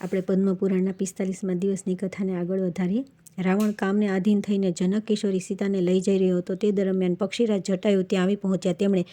આપણે પદ્મપુરાણના 45મા દિવસની કથાને આગળ વધારીએ। રાવણ કામને આધીન થઈને જનક કિશોરી સીતાને લઈ જઈ રહ્યો હતો। તે દરમિયાન પક્ષીરાજ જટાયુ ત્યાં આવી પહોંચ્યા। તેમણે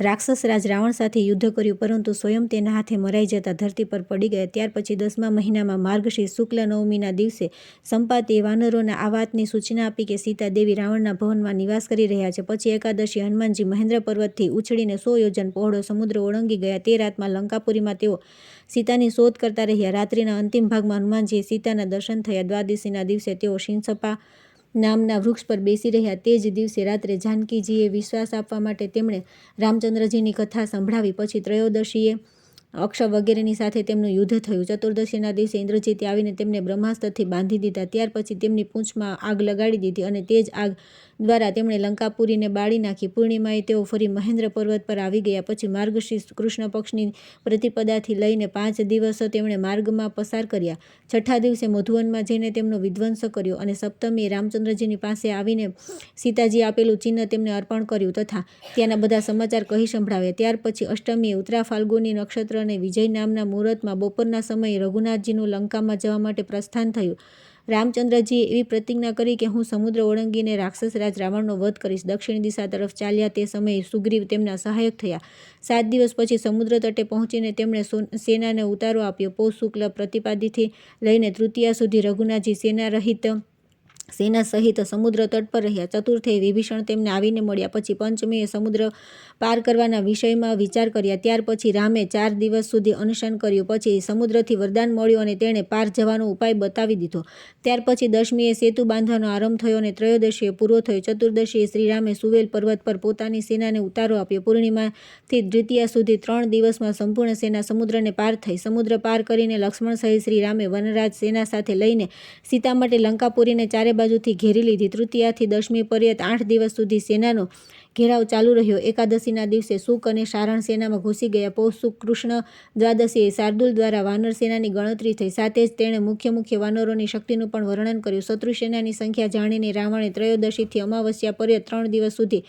રાક્ષસ રાજ રાવણ સાથે યુદ્ધ કર્યું, પરંતુ સ્વયં તેના હાથે મરાઈ જતા ધરતી પર પડી ગયા। ત્યાર પછી 10મા મહિનામાં માર્ગશીર્ષ શુક્લ નવમીના દિવસે સંપાતિએ વાનરોને આ વાતની સૂચના આપી કે સીતા દેવી રાવણના ભવનમાં નિવાસ કરી રહ્યા છે। પછી એકાદશી હનુમાનજી મહેન્દ્ર પર્વતથી ઉછળીને 100 યોજન પહોળો સમુદ્ર ઓળંગી ગયા। તે રાતમાં લંકાપુરીમાં તેઓ સીતાની શોધ કરતા રહ્યા। રાત્રિના અંતિમ ભાગમાં હનુમાનજીએ સીતાના દર્શન થયા। દ્વાદશીના દિવસે તેઓ શિંસપા નામના વૃક્ષ પર બેસી રહ્યા। તે જ દિવસે રાત્રે જાનકીજીએ વિશ્વાસ આપવા માટે તેમણે રામચંદ્રજીની કથા સંભળાવી। પછી ત્રયોદશીએ અક્ષ વગેરેની સાથે તેમનું યુદ્ધ થયું। ચતુર્દશીના દિવસે ઇન્દ્રજીતે આવીને તેમને બ્રહ્માસ્ત્રથી બાંધી દીધા। ત્યાર પછી તેમની પૂંછમાં આગ લગાડી દીધી અને તે જ આગ દ્વારા તેમણે લંકાપુરીને બાળી નાખી। પૂર્ણિમાએ તેઓ ફરી મહેન્દ્ર પર્વત પર આવી ગયા। પછી માર્ગશીર્ષ કૃષ્ણ પક્ષની પ્રતિપદાથી લઈને 5 દિવસ તેમણે માર્ગમાં પસાર કર્યા। છઠ્ઠા દિવસે મધુવનમાં જઈને તેમનો વિધ્વંસ કર્યો અને સપ્તમીએ રામચંદ્રજીની પાસે આવીને સીતાજી આપેલું ચિહ્ન તેમને અર્પણ કર્યું તથા ત્યાંના બધા સમાચાર કહી સંભળાવ્યા। ત્યાર પછી અષ્ટમીએ ઉત્તરા ફાલ્ગુની નક્ષત્ર અને વિજય નામના મુહૂર્તમાં બપોરના સમયે રઘુનાથજીનું લંકામાં જવા માટે પ્રસ્થાન થયું। રામચંદ્રજીએ એવી પ્રતિજ્ઞા કરી કે હું સમુદ્ર ઓળંગીને રાક્ષસ રાજ રાવણનો વધ કરીશ। દક્ષિણ દિશા તરફ ચાલ્યા। તે સમયે સુગ્રીવ તેમના સહાયક થયા। 7 દિવસ પછી સમુદ્ર તટે પહોંચીને તેમણે સેનાને ઉતારો આપ્યો। પૌષ શુક્લ પ્રતિપાદીથી લઈને તૃતીયા સુધી રઘુનાથજી સેના સહિત સમુદ્ર તટ પર રહ્યા। ચતુર્થે વિભીષણ તેમને આવીને મળ્યા। પછી પંચમીએ સમુદ્ર પાર કરવાના વિષયમાં વિચાર કર્યા। ત્યાર પછી રામે 4 દિવસ સુધી અનશન કર્યું। પછી સમુદ્રથી વરદાન મળ્યું અને તેણે પાર જવાનો ઉપાય બતાવી દીધો। ત્યાર પછી દશમીએ સેતુ બાંધવાનો આરંભ થયો અને ત્રયોદશીએ પૂરો થયો। ચતુર્દશીએ શ્રીરામે સુવેલ પર્વત પર પોતાની સેનાને ઉતારો આપ્યો। પૂર્ણિમાથી દ્વિતીયા સુધી 3 દિવસમાં સંપૂર્ણ સેના સમુદ્રને પાર થઈ। સમુદ્ર પાર કરીને લક્ષ્મણ સહિત શ્રીરામે વનરાજ સેના સાથે લઈને સીતા માટે લંકાપુરીને ચારે બાજુથી ઘેરી લીધી। તૃતીયાથી દશમી પર્યંત 8 દિવસ સુધી સેનાનો ઘેરાવ ચાલુ રહ્યો। એકાદશીના દિવસે શુક અને સારણ સેનામાં ઘૂસી ગયા। પૌષ સુદ કૃષ્ણ દ્વાદશીએ શાર્દુલ દ્વારા વાનર સેનાની ગણતરી થઈ। સાથે જ તેણે મુખ્ય વાનરોની શક્તિનું પણ વર્ણન કર્યું। શત્રુ સેનાની સંખ્યા જાણીને રાવણે ત્રયોદશીથી અમાવસ્યા પર્યંત 3 દિવસ સુધી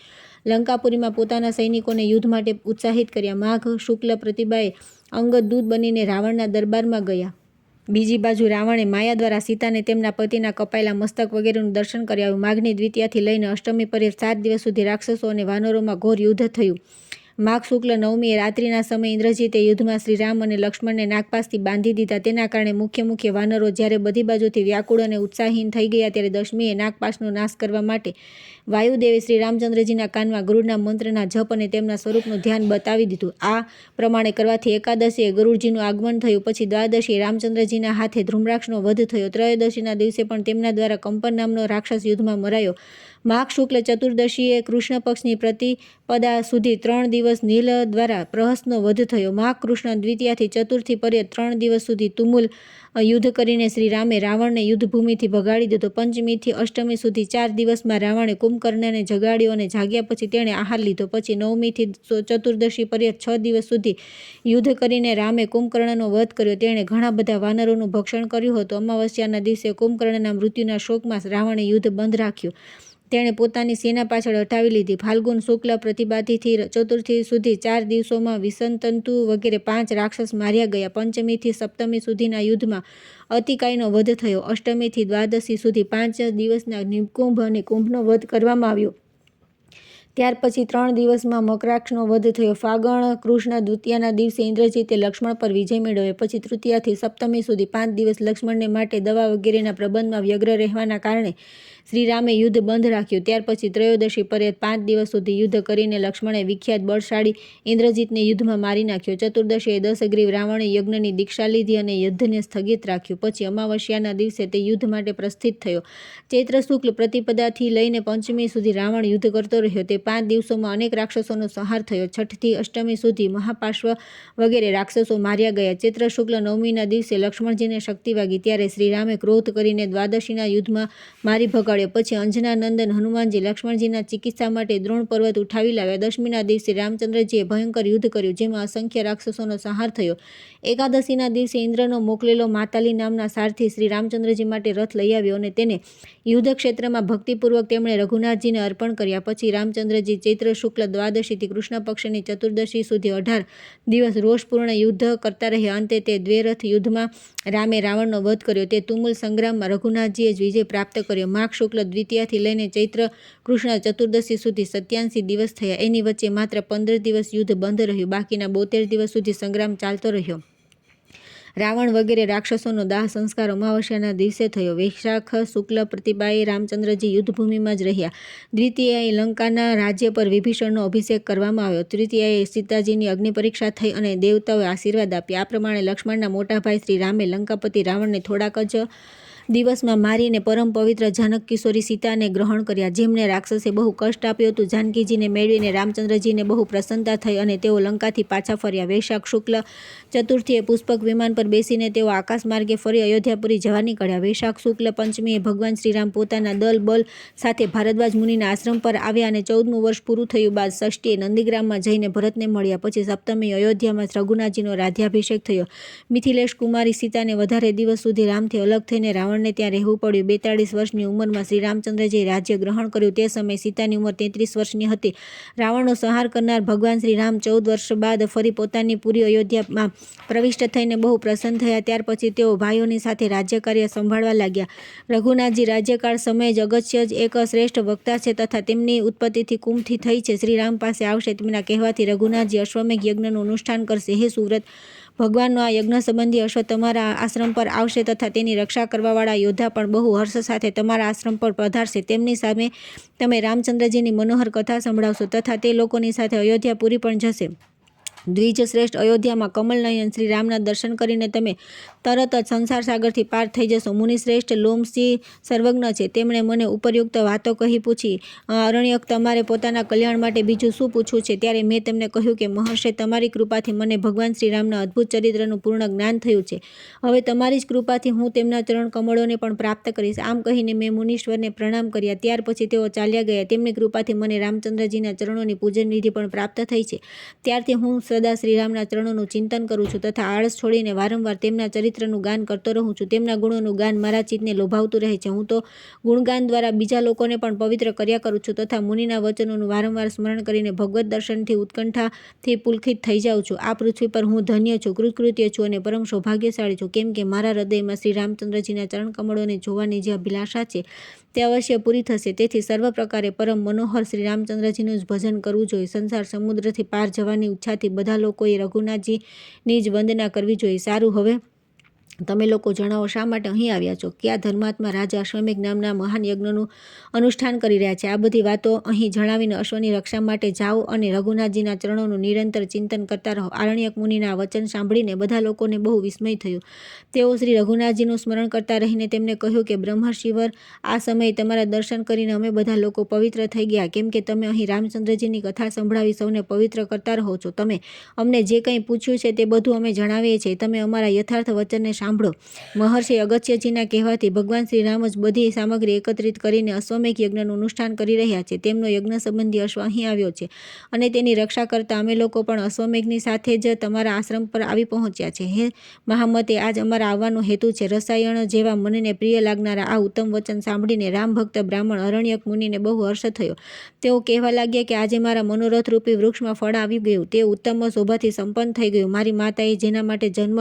લંકાપુરીમાં પોતાના સૈનિકોને યુદ્ધ માટે ઉત્સાહિત કર્યા। માઘ શુક્લ પ્રતિભાએ અંગદ દૂત બનીને રાવણના દરબારમાં ગયા। બીજી બાજુ રાવણે માયા દ્વારા સીતાને તેમના પતિના કપાયેલા મસ્તક વગેરેનું દર્શન કરાવ્યું। માઘની દ્વિતીયાથી લઈને અષ્ટમી પર્યંત 7 દિવસ સુધી રાક્ષસો અને વાનરોમાં ઘોર યુદ્ધ થયું। માઘ શુક્લ નવમીએ રાત્રિના સમયે ઇન્દ્રજીતે યુદ્ધમાં શ્રીરામ અને લક્ષ્મણને નાગપાસથી બાંધી દીધા। તેના કારણે મુખ્ય વાનરો જ્યારે બધી બાજુથી વ્યાકુળ અને ઉત્સાહીન થઈ ગયા, ત્યારે દશમીએ નાગપાસનો નાશ કરવા માટે વાયુદેવે શ્રી રામચંદ્રજીના કાનમાં ગરુડના મંત્રના જપ અને તેમના સ્વરૂપનું ધ્યાન બતાવી દીધું। આ પ્રમાણે કરવાથી એકાદશીએ ગરુડજીનું આગમન થયું। પછી દ્વાદશીએ રામચંદ્રજીના હાથે ધૃમ્રાક્ષનો વધ થયો। ત્રયોદશીના દિવસે પણ તેમના દ્વારા કંપન નામનો રાક્ષસ યુદ્ધમાં મરાયો। માઘ શુક્લ ચતુર્દશીએ કૃષ્ણ પક્ષની પ્રતિપદા સુધી 3 દિવસ નીલ દ્વારા પ્રહસનો વધ થયો। માઘ કૃષ્ણ દ્વિતીયાથી ચતુર્થી પર્યંત 3 દિવસ સુધી તુમુલ યુદ્ધ કરીને શ્રીરામે રાવણને યુદ્ધભૂમિથી ભગાડી દીધો। પંચમીથી અષ્ટમી સુધી 4 દિવસમાં રાવણે કુંભકર્ણને જગાડ્યો અને જાગ્યા પછી તેણે આહાર લીધો। પછી નવમીથી ચતુર્દશી પર્યંત 6 દિવસ સુધી યુદ્ધ કરીને રામે કુંભકર્ણનો વધ કર્યો। તેણે ઘણા બધા વાનરોનું ભક્ષણ કર્યું હતું। અમાવસ્યાના દિવસે કુંભકર્ણના મૃત્યુના શોકમાં રાવણે યુદ્ધ બંધ રાખ્યું। તેણે પોતાની સેના પાછળ હટાવી લીધી। ફાલ્ગુન શુક્લ પ્રતિપાદીથી ચતુર્થી સુધી 4 દિવસોમાં વિષંતંતુ વગેરે 5 રાક્ષસ માર્યા ગયા। પંચમીથી સપ્તમી સુધીના યુદ્ધમાં અતિકાયનો વધ થયો। અષ્ટમીથી દ્વાદશી સુધી 5 દિવસના નિકુંભ અને કુંભનો વધ કરવામાં આવ્યો। ત્યાર પછી 3 દિવસમાં મકરાક્ષનો વધ થયો। ફાગણ કૃષ્ણ દ્વિતીયાના દિવસે ઇન્દ્રજીતે લક્ષ્મણ પર વિજય મેળવ્યો। પછી તૃતીયાથી સપ્તમી સુધી 5 દિવસ લક્ષ્મણને માટે દવા વગેરેના પ્રબંધમાં વ્યગ્ર રહેવાના કારણે શ્રીરામે યુદ્ધ બંધ રાખ્યું। ત્યાર પછી ત્રયોદશી પર્યંત 5 દિવસ સુધી યુદ્ધ કરીને લક્ષ્મણે વિખ્યાત બળશાળી ઇન્દ્રજીતને યુદ્ધમાં મારી નાખ્યો। ચતુર્દશીએ દશગ્રીવ રાવણે યજ્ઞની દીક્ષા લીધી અને યુદ્ધને સ્થગિત રાખ્યું। પછી અમાવસ્યાના દિવસે તે યુદ્ધ માટે પ્રસ્થિત થયો। ચૈત્ર શુક્લ પ્રતિપદાથી લઈને પંચમી સુધી રાવણ યુદ્ધ કરતો રહ્યો। તે 5 દિવસોમાં અનેક રાક્ષસોનો સંહાર થયો। છઠ્ઠથી અષ્ટમી સુધી મહાપાર્શ્વ વગેરે રાક્ષસો માર્યા ગયા। ચૈત્ર શુક્લ નવમીના દિવસે લક્ષ્મણજીને શક્તિ વાગી, ત્યારે શ્રીરામે ક્રોધ કરીને દ્વાદશીના યુદ્ધમાં મારી ભગાડ્યો। પછી અંજના નંદન હનુમાનજી લક્ષ્મણજીના ચિકિત્સા માટે દ્રોણ પર્વત ઉઠાવી લાવ્યા। દશમીના દિવસે રામચંદ્રજીએ ભયંકર યુદ્ધ કર્યું, જેમાં અસંખ્ય રાક્ષસોનો સંહાર થયો। એકાદશીના દિવસે ઇન્દ્રનો મોકલેલો માતાલી નામના સારથી શ્રી રામચંદ્રજી માટે રથ લઈ આવ્યો અને તેને યુદ્ધ ક્ષેત્રમાં ભક્તિપૂર્વક તેમણે રઘુનાથજીને અર્પણ કર્યા। પછી રામચંદ્ર રામચંદ્રજી ચૈત્ર શુક્લ દ્વાદશીથી કૃષ્ણ પક્ષની ચતુર્દશી સુધી 18 દિવસ રોષપૂર્ણ યુદ્ધ કરતા રહ્યા. અંતે તે દ્વૈરથ યુદ્ધમાં રામે રાવણનો વધ કર્યો. તે તુમુલ સંગ્રામમાં રઘુનાથજીએ જ વિજય પ્રાપ્ત કર્યો. માઘ શુક્લ દ્વિતીયાથી લઈને ચૈત્ર કૃષ્ણ ચતુર્દશી સુધી 87 દિવસ થયા. એની વચ્ચે માત્ર 15 દિવસ યુદ્ધ બંધ રહ્યું. બાકીના 72 દિવસ સુધી સંગ્રામ ચાલતો રહ્યો. રાવણ વગેરે રાક્ષસોનો દાહ સંસ્કાર અમાવસ્યાના દિવસે થયો. વૈશાખ શુક્લ પ્રતિભાએ રામચંદ્રજી યુદ્ધભૂમિમાં જ રહ્યા. દ્વિતીયાએ લંકાના રાજ્ય પર વિભીષણનો અભિષેક કરવામાં આવ્યો. તૃતીયાએ સીતાજીની અગ્નિ પરીક્ષા થઈ અને દેવતાઓએ આશીર્વાદ આપ્યા. આ પ્રમાણે લક્ષ્મણના મોટા ભાઈ શ્રી રામે લંકાપતિ રાવણને થોડાક જ દિવસમાં મારીને પરમ પવિત્ર જાનક કિશોરી સીતાને ગ્રહણ કર્યા. જેમને રાક્ષસે બહુ કષ્ટ આપ્યું હતું. જાનકીજીને મેળવીને રામચંદ્રજીને બહુ પ્રસન્નતા થઈ અને તેઓ લંકાથી પાછા ફર્યા. વૈશાખ શુક્લ ચતુર્થીએ પુષ્પક વિમાન પર બેસીને તેઓ આકાશ માર્ગે ફરી અયોધ્યાપુરી જવા નીકળ્યા. વૈશાખ શુક્લ પંચમીએ ભગવાન શ્રીરામ પોતાના દલ બલ સાથે ભારદ્વાજ મુનિના આશ્રમ પર આવ્યા અને 14મું વર્ષ પૂરું થયું બાદ ષષ્ઠીએ નંદીગ્રામમાં જઈને ભરતને મળ્યા. પછી સપ્તમી અયોધ્યામાં રઘુનાથજીનો રાજ્યાભિષેક થયો. મિથિલેશ કુમારી સીતાને વધારે દિવસ સુધી રામથી અલગ થઈને રાવણને ત્યાં રહેવું પડ્યું. 42 વર્ષની ઉંમરમાં શ્રી રામચંદ્રજીએ રાજ્ય ગ્રહણ કર્યું. તે સમયે સીતાની ઉંમર 33 વર્ષની હતી. રાવણનો સંહાર કરનાર ભગવાન શ્રી રામ 14 વર્ષ બાદ ફરી પોતાની પૂરી અયોધ્યામાં પ્રવિષ્ટ થઈને બહુ પ્રસન્ન થયા. ત્યાર પછી તેઓ ભાઈઓની સાથે રાજ્યકાર્ય સંભાળવા લાગ્યા. રઘુનાથજી રાજ્યકાળ સમયે જ અગસ્ત્ય જ એક શ્રેષ્ઠ વક્તા છે તથા તેમની ઉત્પત્તિથી કુંભથી થઈ છે. શ્રી રામ પાસે આવશે. તેમના કહેવાથી રઘુનાથજી અશ્વમેઘ યજ્ઞનું અનુષ્ઠાન કરશે. હે સુવ્રત, ભગવાનનો આ યજ્ઞ સંબંધી અશ્વ તમારા આશ્રમ પર આવશે તથા તેની રક્ષા કરવાવાળા યોદ્ધા પણ બહુ હર્ષ સાથે તમારા આશ્રમ પર પધારશે. તેમની સામે તમે રામચંદ્રજીની મનોહર કથા સંભળાવશો તથા તે લોકોની સાથે અયોધ્યાપુરી પણ જશે. દ્વિજ શ્રેષ્ઠ અયોધ્યામાં કમલનયન શ્રી રામના દર્શન કરીને તમે તરત જ સંસાર સાગરથી પાર થઈ જશો. મુનિશ્રેષ્ઠ લોમસિંહ સર્વજ્ઞ છે. તેમણે મને ઉપરયુક્ત વાતો કહી પૂછી. અરણ્યક, તમારે પોતાના કલ્યાણ માટે બીજું શું પૂછવું છે? ત્યારે મેં તેમને કહ્યું કે મહર્ષે, તમારી કૃપાથી મને ભગવાન શ્રી રામના અદ્ભુત ચરિત્રનું પૂર્ણ જ્ઞાન થયું છે. હવે તમારી જ કૃપાથી હું તેમના ચરણ કમળોને પણ પ્રાપ્ત કરીશ. આમ કહીને મેં મુનીશ્વરને પ્રણામ કર્યા. ત્યાર પછી તેઓ ચાલ્યા ગયા. તેમની કૃપાથી મને રામચંદ્રજીના ચરણોની પૂજન વિધિ પણ પ્રાપ્ત થઈ છે. ત્યારથી હું સદા શ્રીરામના ચરણોનું ચિંતન કરું છું તથા આળસ છોડીને વારંવાર તેમના ચરિત્રનું ગાન કરતો રહું છું. તેમના ગુણોનું ગાન મારા ચિત્તને લોભાવતું રહે છે. હું તો ગુણગાન દ્વારા બીજા લોકોને પણ પવિત્ર કર્યા કરું છું તથા મુનિના વચનોનું વારંવાર સ્મરણ કરીને ભગવત દર્શનથી ઉત્કંઠાથી પુલકિત થઈ જાઉં છું. આ પૃથ્વી પર હું ધન્ય છું, કૃતકૃત્ય છું અને પરમ સૌભાગ્યશાળી છું, કેમ કે મારા હૃદયમાં શ્રી રામચંદ્રજીના ચરણ કમળોને જોવાની જે અભિલાષા છે તે અવશ્ય પૂરી થશે. તેથી સર્વ પ્રકારે પરમ મનોહર શ્રી રામચંદ્રજીનું જ ભજન કરવું જોઈએ. સંસાર સમુદ્રથી પાર જવાની ઈચ્છાથી બધા લોકોએ રઘુનાથજીની જ વંદના કરવી જોઈએ. સારું, હવે તમે લોકો જણાવો, શા માટે અહીં આવ્યા છો? કયા ધર્માત્મા રાજા અશ્વમેઘ નામના મહાન યજ્ઞનું અનુષ્ઠાન કરી રહ્યા છે? આ બધી વાતો અહીં જણાવીને અશ્વની રક્ષા માટે જાઓ અને રઘુનાથજીના ચરણોનું નિરંતર ચિંતન કરતા રહો. આરણ્યક મુનિના વચન સાંભળીને બધા લોકોને બહુ વિસ્મય થયું. તેઓ શ્રી રઘુનાથજીનું સ્મરણ કરતા રહીને તેમને કહ્યું કે બ્રહ્મર્ષિવર, આ સમયે તમારા દર્શન કરીને અમે બધા લોકો પવિત્ર થઈ ગયા, કેમ કે તમે અહીં રામચંદ્રજીની કથા સંભળાવી સૌને પવિત્ર કરતા રહો છો. તમે અમને જે કંઈ પૂછ્યું છે તે બધું અમે જણાવીએ છીએ. તમે અમારા યથાર્થ વચનને સાંભળો. મહર્ષિ અગસ્ત્યજીના કહેવાથી ભગવાન શ્રી રામ જ બધી સામગ્રી એકત્રિત કરીને અશ્વમેઘ યજ્ઞનું અનુષ્ઠાન કરી રહ્યા છે. તેમનો યજ્ઞ સંબંધી અશ્વ અહીં આવ્યો છે અને તેની રક્ષા કરતા અમે લોકો પણ અશ્વમેઘની સાથે જ તમારા આશ્રમ પર આવી પહોંચ્યા છે. હે મહામતે, આજ અમારા આવવાનો હેતુ છે. રસાયણ જેવા મનને પ્રિય લાગનારા આ ઉત્તમ વચન સાંભળીને રામ ભક્ત બ્રાહ્મણ અરણ્યક મુનિને બહુ હર્ષ થયો. તેઓ કહેવા લાગ્યા કે આજે મારા મનોરથ રૂપી વૃક્ષમાં ફળ આવી ગયું. તે ઉત્તમ શોભાથી સંપન્ન થઈ ગયું. મારી માતાએ જેના માટે જન્મ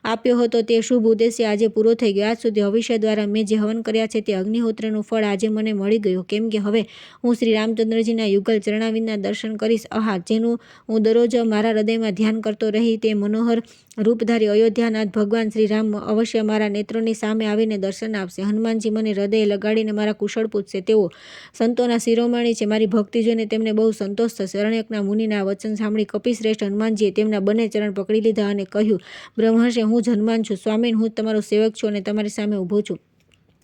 આપ્યો હતો તે શુભ ઉદ્દેશ્ય આજે પૂરો થઈ ગયો. આજ સુધી ભવિષ્ય દ્વારા મેં જે હવન કર્યા છે તે અગ્નિહોત્રનું ફળ આજે મને મળી ગયું, કેમ કે હવે હું શ્રી રામચંદ્રજીના યુગલ ચરણાવિંદના દર્શન કરીશ. આહા, જેનું હું દરરોજ મારા હૃદયમાં ધ્યાન કરતો રહી તે મનોહર રૂપધારી અયોધ્યાનાથ ભગવાન શ્રી રામ અવશ્ય મારા નેત્રોની સામે આવીને દર્શન આપશે. હનુમાનજી મને હૃદય લગાડીને મારા કુશળ પૂછશે. તેઓ સંતોના શિરોમણી છે. મારી ભક્તિ જોઈને તેમને બહુ સંતોષ થશે. અરણ્યકના મુનિના વચન સાંભળી કપિશ્રેષ્ઠ હનુમાનજીએ તેમના બંને ચરણ પકડી લીધા અને કહ્યું, બ્રહ્મર્ષિ, હું જ હનુમાન છું. સ્વામી, હું જ તમારો સેવક છું અને તમારી સામે ઊભો છું.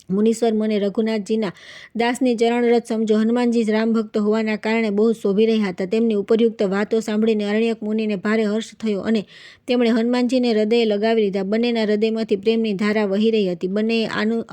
મુનીશ્વર, મને રઘુનાથજીના દાસની ચરણરજ સમજો. હનુમાનજી રામ ભક્ત હોવાના કારણે બહુ શોભી રહ્યા હતા. તેમની ઉપરયુક્ત વાતો સાંભળીને અરણ્યક મુનિને ભારે હર્ષ થયો અને તેમણે હનુમાનજીને હૃદયે લગાવી લીધા. બંનેના હૃદયમાંથી પ્રેમની ધારા વહી રહી હતી. બંને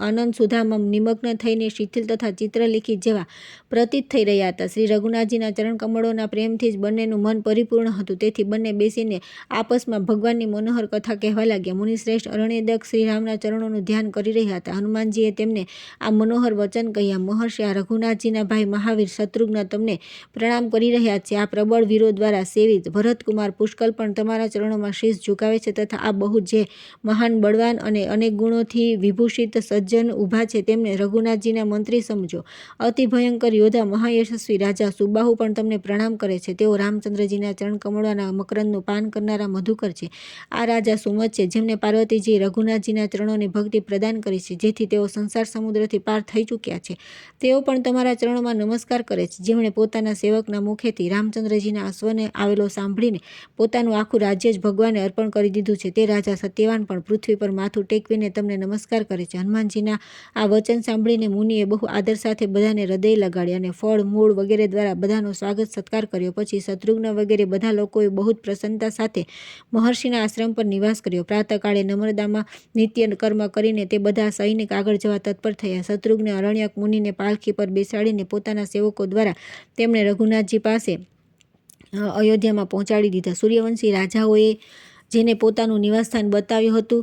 આનંદ સુધામાં નિમગ્ન થઈને શિથિલ તથા ચિત્રલિખિત જેવા પ્રતીત થઈ રહ્યા હતા. શ્રી રઘુનાથજીના ચરણ કમળોના પ્રેમથી જ બંનેનું મન પરિપૂર્ણ હતું. તેથી બંને બેસીને આપસમાં ભગવાનની મનોહર કથા કહેવા લાગ્યા. મુનિશ્રેષ્ઠ અરણ્યદક શ્રી રામના ચરણોનું ધ્યાન કરી રહ્યા હતા. હનુમાનજીએ તેમને તેમને આ મનોહર વચન કહ્યા. મહર્ષિ, આ રઘુનાથજીના ભાઈ મહાવીર શત્રુઘ્ન તમને પ્રણામ કરી રહ્યા છે. આ પ્રબળ વીરો દ્વારા સેવિત ભરતકુમાર પુષ્કળ પણ તમારા ચરણોમાં શીશ ઝુકાવે છે તથા આ બહુ જે મહાન બળવાન અને અનેક ગુણોથી વિભૂષિત સજ્જન ઊભા છે તેમને રઘુનાથજીના મંત્રી સમજો. અતિ ભયંકર યોદ્ધા મહાયશસ્વી રાજા સુબાહુ પણ તમને પ્રણામ કરે છે. તેઓ રામચંદ્રજીના ચરણ કમળના મકરંદનું પાન કરનારા મધુકર છે. આ રાજા સુમત છે જેમને પાર્વતીજી રઘુનાથજીના ચરણોની ભક્તિ પ્રદાન કરી છે જેથી તેઓ સંસાર સમુદ્રથી પાર થઈ ચૂક્યા છે. તેઓ પણ તમારા ચરણોમાં નમસ્કાર કરે છે. જેમણે પોતાના સેવકના મુખેથી રામચંદ્રજીના અશ્વને આવેલો સાંભળીને પોતાનું આખું રાજ્ય જ ભગવાનને અર્પણ કરી દીધું છે તે રાજા સત્યવાન પણ પૃથ્વી પર માથું ટેકવીને તમને નમસ્કાર કરે છે. હનુમાનજીના આ વચન સાંભળીને મુનિએ બહુ આદર સાથે બધાને હૃદય લગાડી અને ફળ મૂળ વગેરે દ્વારા બધાનો સ્વાગત સત્કાર કર્યો. પછી શત્રુઘ્ન વગેરે બધા લોકોએ બહુ જ પ્રસન્નતા સાથે મહર્ષિના આશ્રમ પર નિવાસ કર્યો. પ્રાતઃકાળે નર્મદામાં નિત્ય કર્મ કરીને તે બધા સૈનિક આગળ જવા તત્પર થયા. શત્રુઘ્ને અરણ્યક મુનિને પાલખી પર બેસાડીને પોતાના સેવકો દ્વારા તેમણે રઘુનાથજી પાસે અયોધ્યામાં પહોંચાડી દીધા. સૂર્યવંશી રાજાઓએ જેને પોતાનું નિવાસસ્થાન બતાવ્યું હતું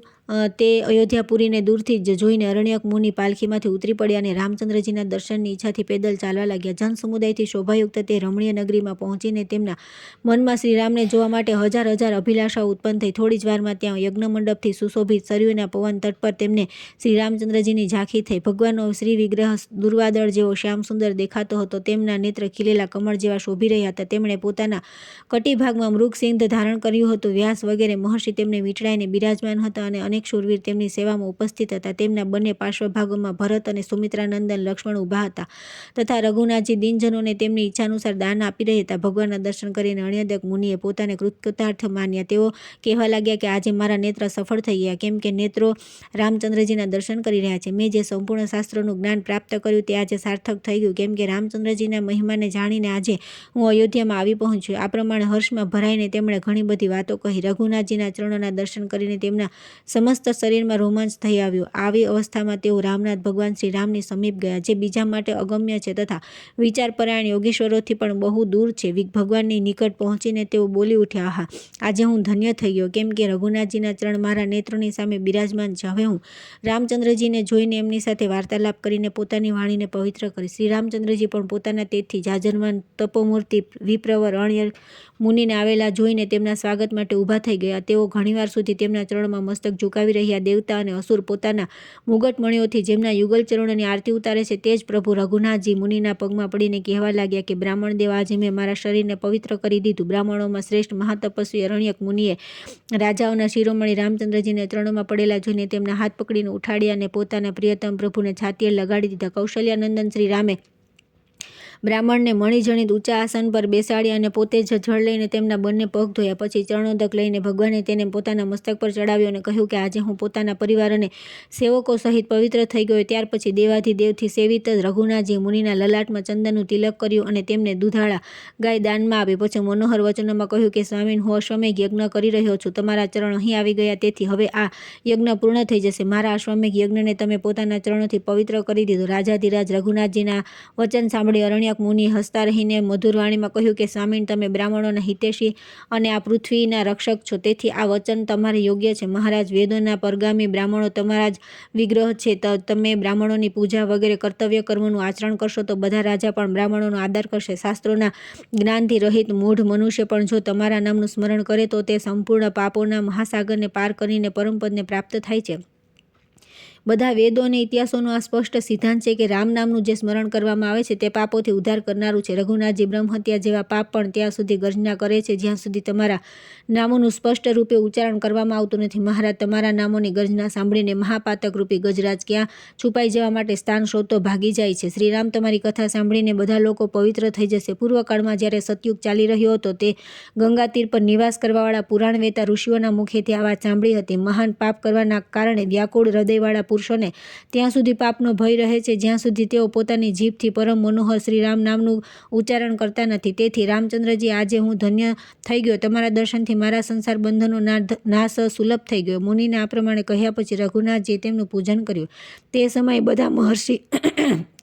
તે અયોધ્યાપુરીને દૂરથી જ જોઈને અરણ્યક મુનિ પાલખીમાંથી ઉતરી પડ્યા અને રામચંદ્રજીના દર્શનની ઈચ્છાથી પેદલ ચાલવા લાગ્યા. જન સમુદાયથી શોભાયુક્ત તે રમણીય નગરીમાં પહોંચીને તેમના મનમાં શ્રીરામને જોવા માટે હજાર હજાર અભિલાષાઓ ઉત્પન્ન થઈ. થોડી જ વારમાં ત્યાં યજ્ઞ મંડપથી સુશોભિત સરયુના પવન તટ પર તેમને શ્રી રામચંદ્રજીની ઝાંખી થઈ. ભગવાનનો શ્રી વિગ્રહ દુર્વાદળ જેવો શ્યામ સુંદર દેખાતો હતો. તેમના નેત્ર ખીલેલા કમળ જેવા શોભી રહ્યા હતા. તેમણે પોતાના કટિભાગમાં મૃગસિંહ ધારણ કર્યું હતું. વ્યાસ વગેરે મહર્ષિ તેમને વીંટળાઈને બિરાજમાન હતા અને અનેક શૂરવીર તેમની સેવામાં ઉપસ્થિત હતા. તેમના બંને પાર્શ્વભાગોમાં ભરત અને સુમિત્રાનંદન લક્ષ્મણ ઊભા હતા તથા રઘુનાથજી દિનજનોને તેમની ઈચ્છાનુસાર દાન આપી રહ્યા હતા. ભગવાનના દર્શન કરીને અણ્યદક મુનિએ પોતાને કૃતાર્થ માન્યા. તેઓ કહેવા લાગ્યા કે આજે મારા નેત્ર સફળ થઈ ગયા કેમ કે નેત્રો રામચંદ્રજીના દર્શન કરી રહ્યા છે. મેં જે સંપૂર્ણ શાસ્ત્રોનું જ્ઞાન પ્રાપ્ત કર્યું તે આજે સાર્થક થઈ ગયું કેમ કે રામચંદ્રજીના મહિમાને જાણીને આજે હું અયોધ્યામાં આવી પહોંચ્યો. આ પ્રમાણે હર્ષમાં ભરાઈને તેમણે ઘણી બધી વાતો કહી. રઘુનાથજીના ચરણોના દર્શન કરીને તેમના સમસ્ત શરીરમાં રોમાંચ થઈ આવ્યો. આવી અવસ્થામાં તેઓ રામનાથ ભગવાન શ્રી રામની સમીપ ગયા જે બીજા માટે અગમ્ય છે તથા વિચારપરાયણ યોગીશ્વરોથી પણ બહુ દૂર છે. ભગવાનની નિકટ પહોંચીને તેઓ બોલી ઉઠ્યા, આહા, આજે હું ધન્ય થઈ ગયો કેમ કે રઘુનાથજીના ચરણ મારા નેત્રોની સામે બિરાજમાન છે. હવે હું રામચંદ્રજીને જોઈને એમની સાથે વાર્તાલાપ કરીને પોતાની વાણીને પવિત્ર કરી. શ્રી રામચંદ્રજી પણ પોતાના તેજથી જાજરમાન તપોમૂર્તિ વિપ્રવર અણ્ય મુનિને આવેલા જોઈને તેમના સ્વાગત માટે ઊભા થઈ ગયા. તેઓ ઘણીવાર સુધી તેમના ચરણોમાં મસ્તક ઝુકાવી રહ્યા. દેવતા અને અસુર પોતાના મુગટમણીઓથી જેમના યુગલ ચરણોની આરતી ઉતારે છે તે જ પ્રભુ રઘુનાથજી મુનિના પગમાં પડીને કહેવા લાગ્યા કે બ્રાહ્મણ દેવ, આજે મેં મારા શરીરને પવિત્ર કરી દીધું. બ્રાહ્મણોમાં શ્રેષ્ઠ મહાતપસ્વી અરણ્યક મુનિએ રાજાઓના શિરોમણી રામચંદ્રજીને ચરણોમાં પડેલા જોઈને તેમના હાથ પકડીને ઉઠાડ્યા અને પોતાના પ્રિયતમ પ્રભુને છાતીએ લગાડી દીધા. કૌશલ્યાનંદન શ્રી રામે બ્રાહ્મણને મણિજણિત ઊંચા આસન પર બેસાડ્યા અને પોતે જ જળ લઈને તેમના બંને પગ ધોયા. પછી ચરણોદક લઈને ભગવાને તેને પોતાના મસ્તક પર ચડાવ્યો અને કહ્યું કે આજે હું પોતાના પરિવાર અને સેવકો સહિત પવિત્ર થઈ ગયો. ત્યાર પછી દેવાધિદેવથી સેવિત રઘુનાથજી મુનિના લલાટમાં ચંદનનું તિલક કર્યું અને તેમને દુધાળા ગાય દાનમાં આપી. પછી મનોહર વચનોમાં કહ્યું કે સ્વામી, હું અશ્વમેઘ યજ્ઞ કરી રહ્યો છું. તમારા ચરણ અહીં આવી ગયા તેથી હવે આ યજ્ઞ પૂર્ણ થઈ જશે. મારા અશ્વમેઘ યજ્ઞને તમે પોતાના ચરણોથી પવિત્ર કરી દીધો. રાજાધિરાજ રઘુનાથજીના વચન સાંભળી અરણ્યક મુનિ હસતા રહીને મધુર વાણીમાં કહ્યું કે સ્વામી, તમે બ્રાહ્મણોના હિતેશી અને આ પૃથ્વીના રક્ષક છો તેથી આ વચન તમારે યોગ્ય છે. મહારાજ, વેદોના પરગામી બ્રાહ્મણો તમારા જ વિગ્રહ છે. તમે બ્રાહ્મણોની પૂજા વગેરે કર્તવ્ય કર્મોનું આચરણ કરશો તો બધા રાજા પણ બ્રાહ્મણોનો આદર કરશે. શાસ્ત્રોના જ્ઞાનથી રહિત મૂઢ મનુષ્ય પણ જો તમારા નામનું સ્મરણ કરે તો તે સંપૂર્ણ પાપોના મહાસાગરને પાર કરીને પરમપદને પ્રાપ્ત થાય છે. બધા વેદો અને ઇતિહાસોનો આ સ્પષ્ટ સિદ્ધાંત છે કે રામ નામનું જે સ્મરણ કરવામાં આવે છે તે પાપોથી ઉદ્ધાર કરનારું છે. રઘુનાથજી બ્રહ્મહત્યા જેવા પાપ પણ ત્યાં સુધી ગર્જના કરે છે જ્યાં સુધી તમારા નામોનું સ્પષ્ટ રૂપે ઉચ્ચારણ કરવામાં આવતું નથી. મહારાજ, તમારા નામોની ગર્જના સાંભળીને મહાપાતક રૂપી ગજરાજ ક્યાં છુપાઈ જવા માટે સ્થાન શોધતો ભાગી જાય છે. શ્રીરામ તમારી કથા સાંભળીને બધા લોકો પવિત્ર થઈ જશે. પૂર્વકાળમાં જ્યારે સતયુગ ચાલી રહ્યો હતો તે ગંગા તીર પર નિવાસ કરવાવાળા પુરાણ વેતા ઋષિઓના મુખેથી આ વાત સાંભળી હતી. મહાન પાપ કરવાના કારણે વ્યાકુળ હૃદયવાળા પુરુષોને ત્યાં સુધી પાપનો ભય રહે છે જ્યાં સુધી તેઓ પોતાની જીભથી પરમ મનોહર શ્રી રામ નામનું ઉચ્ચારણ કરતા નથી. તેથી રામચંદ્રજી, આજે હું ધન્ય થઈ ગયો. તમારા દર્શનથી મારા સંસાર બંધનો નાશ સુલભ થઈ ગયો. મુનિને આ પ્રમાણે કહ્યા પછી રઘુનાથજીએ તેમનું પૂજન કર્યું. તે સમયે બધા મહર્ષિ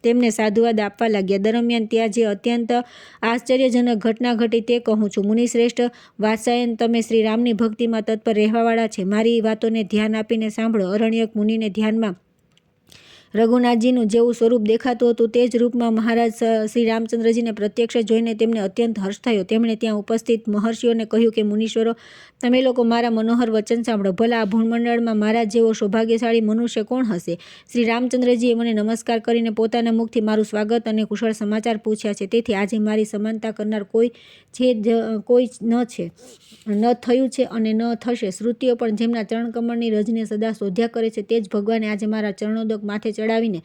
તેમને સાધુવાદ આપવા લાગ્યા. દરમિયાન ત્યાં જે અત્યંત આશ્ચર્યજનક ઘટના ઘટી તે કહું છું. મુનિશ્રેષ્ઠ વાત્સાયન, તમે શ્રી રામની ભક્તિમાં તત્પર રહેવાવાળા છે. મારી વાતોને ધ્યાન આપીને સાંભળો. અરણ્યક મુનિને ધ્યાનમાં રઘુનાથજીનું જેવું સ્વરૂપ દેખાતું હતું તે જ રૂપમાં મહારાજ શ્રી રામચંદ્રજીને પ્રત્યક્ષ જોઈને તેમને અત્યંત હર્ષ થયો. તેમણે ત્યાં ઉપસ્થિત મહર્ષિઓને કહ્યું કે મુનીશ્વરો, તમે લોકો મારા મનોહર વચન સાંભળો. ભલા આ ભૂમંડળમાં મારા જેવો સૌભાગ્યશાળી મનુષ્ય કોણ હશે? શ્રી રામચંદ્રજીએ મને નમસ્કાર કરીને પોતાના મુખથી મારું સ્વાગત અને કુશળ સમાચાર પૂછ્યા છે. તેથી આજે મારી સમાનતા કરનાર કોઈ ન થયું છે અને ન થશે. શ્રુતિઓ પણ જેમના ચરણકમળની રજને સદા શોધ્યા કરે છે તે જ ભગવાને આજે મારા ચરણોદક માથે ચડાવીને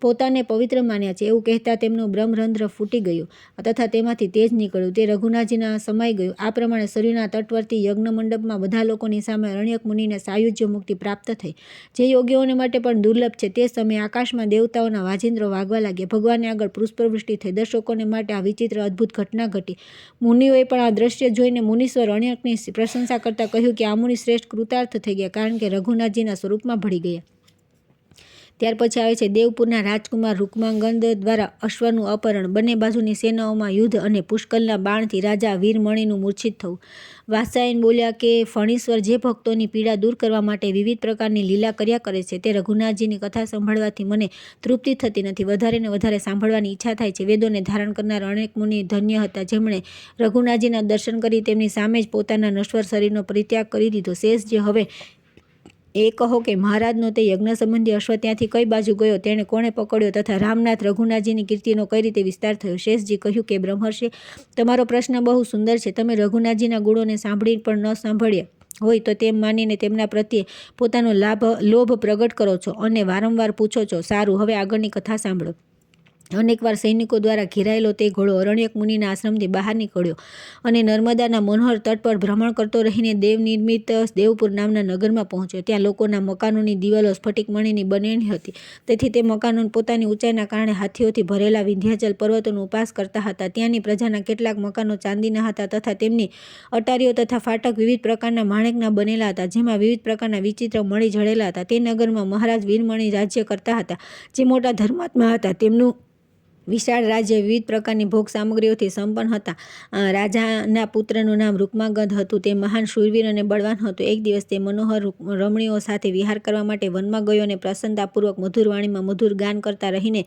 પોતાને પવિત્ર માન્યા છે. એવું કહેતા તેમનું બ્રહ્મરંધ્ર ફૂટી ગયું તથા તેમાંથી તેજ નીકળ્યું. તે રઘુનાથજીના સમાઈ ગયું. આ પ્રમાણે સરયુના તટવર્તી યજ્ઞ મંડપમાં બધા લોકોની સામે અરણ્યક મુનિને સાયુજ્ય મુક્તિ પ્રાપ્ત થઈ, જે યોગીઓને માટે પણ દુર્લભ છે. તે સમયે આકાશમાં દેવતાઓના વાજિંદ્રો વાગવા લાગ્યા. ભગવાનને આગળ પુષ્પવૃષ્ટિ થઈ. દર્શકોને માટે આ વિચિત્ર અદ્ભુત ઘટના ઘટી. મુનિઓએ પણ આ દ્રશ્ય જોઈને મુનીશ્વર અરણ્યકની પ્રશંસા કરતા કહ્યું કે આ મુનિ શ્રેષ્ઠ કૃતાર્થ થઈ ગયા, કારણ કે રઘુનાથજીના સ્વરૂપમાં ભળી ગયા. ત્યાર પછી આવે છે દેવપુરના રાજકુમાર રૂકમાંગદ દ્વારા અશ્વનું અપહરણ. બંને બાજુની સેનાઓમાં યુદ્ધ અને પુષ્કલના બાણથી રાજા વીરમણીનું મૂર્છિત થવું. વાત્સાયન બોલ્યા કે ફણીશ્વર જે ભક્તોની પીડા દૂર કરવા માટે વિવિધ પ્રકારની લીલા કર્યા કરે છે તે રઘુનાથજીની કથા સાંભળવાથી મને તૃપ્તિ થતી નથી. વધારે ને વધારે સાંભળવાની ઈચ્છા થાય છે. વેદોને ધારણ કરનાર અનેક મુનિ ધન્ય હતા, જેમણે રઘુનાથજીના દર્શન કરી તેમની સામે જ પોતાના નશ્વર શરીરનો પરિત્યાગ કરી દીધો. શેષજી, હવે એ કહો કે મહારાજનો તે યજ્ઞ સંબંધી અશ્વ ત્યાંથી કઈ બાજુ ગયો, તેણે કોણે પકડ્યો તથા રામનાથ રઘુનાથજીની કીર્તિનો કઈ રીતે વિસ્તાર થયો? શેષજી કહ્યું કે બ્રહ્મર્ષિ, તમારો પ્રશ્ન બહુ સુંદર છે. તમે રઘુનાથજીના ગુણોને સાંભળી પણ ન સાંભળ્યા હોય તો તેમ માનીને તેમના પ્રત્યે પોતાનો લોભ પ્રગટ કરો છો અને વારંવાર પૂછો છો. સારું, હવે આગળની કથા સાંભળો. અનેકવાર સૈનિકો દ્વારા ઘેરાયેલો તે ઘોડો અરણ્યક મુનિના આશ્રમથી બહાર નીકળ્યો અને નર્મદાના મનોહર તટ પર ભ્રમણ કરતો રહીને દેવનિર્મિત દેવપુર નામના નગરમાં પહોંચ્યો. ત્યાં લોકોના મકાનોની દિવાલો સ્ફટિકમણીની બનેલી હતી, તેથી તે મકાનો પોતાની ઊંચાઈના કારણે હાથીઓથી ભરેલા વિંધ્યાચલ પર્વતોનો ઉપાસ કરતા હતા. ત્યાંની પ્રજાના કેટલાક મકાનો ચાંદીના હતા તથા તેમની અટારીઓ તથા ફાટક વિવિધ પ્રકારના માણેકના બનેલા હતા, જેમાં વિવિધ પ્રકારના વિચિત્ર મણી જડેલા હતા. તે નગરમાં મહારાજ વીરમણી રાજ્ય કરતા હતા, જે મોટા ધર્માત્મા હતા. તેમનું વિશાળ રાજ્ય વિવિધ પ્રકારની ભોગ સામગ્રીઓથી સંપન્ન હતા. રાજાના પુત્રનું નામ રૂકમાંગદ હતું. તે મહાન શૂરવીર અને બળવાન હતો. એક દિવસ તે મનોહર રમણીઓ સાથે વિહાર કરવા માટે વનમાં ગયો અને પ્રસન્નતાપૂર્વક મધુર વાણીમાં મધુર ગાન કરતા રહીને